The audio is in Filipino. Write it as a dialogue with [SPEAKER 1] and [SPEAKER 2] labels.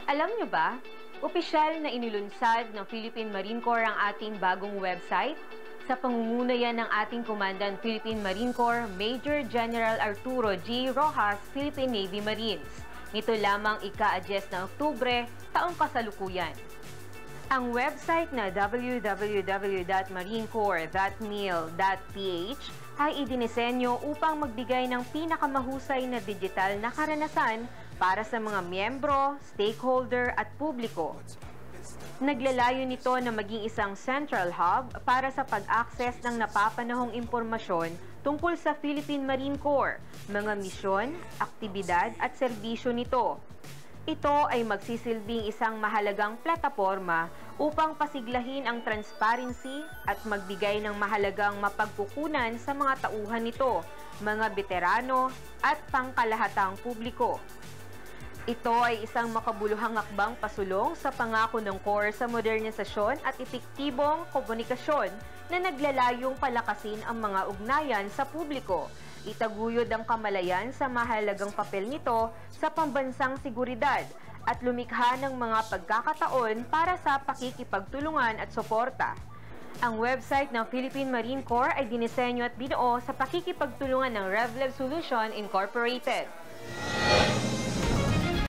[SPEAKER 1] Alam nyo ba, opisyal na inilunsad ng Philippine Marine Corps ang ating bagong website sa pangunguna yan ng ating Commandant Philippine Marine Corps Major General Arturo G. Rojas, Philippine Navy Marines. Nito lamang ika-10 ng Oktubre, taong kasalukuyan. Ang website na www.marinecorps.mil.ph ay idinisenyo upang magbigay ng pinakamahusay na digital na karanasan para sa mga miyembro, stakeholder at publiko. Naglalayo nito na maging isang central hub para sa pag-access ng napapanahong impormasyon tungkol sa Philippine Marine Corps, mga misyon, aktibidad at serbisyo nito. Ito ay magsisilbing isang mahalagang plataporma upang pasiglahin ang transparency at magbigay ng mahalagang mapagkukunan sa mga tauhan nito, mga veterano at pangkalahatang publiko. Ito ay isang makabuluhang hakbang pasulong sa pangako ng Corps sa modernisasyon at epektibong komunikasyon na naglalayong palakasin ang mga ugnayan sa publiko. Itaguyod ang kamalayan sa mahalagang papel nito sa pambansang seguridad at lumikha ng mga pagkakataon para sa pakikipagtulungan at suporta. Ang website ng Philippine Marine Corps ay dinisenyo at binuo sa pakikipagtulungan ng RevLev Solution Incorporated.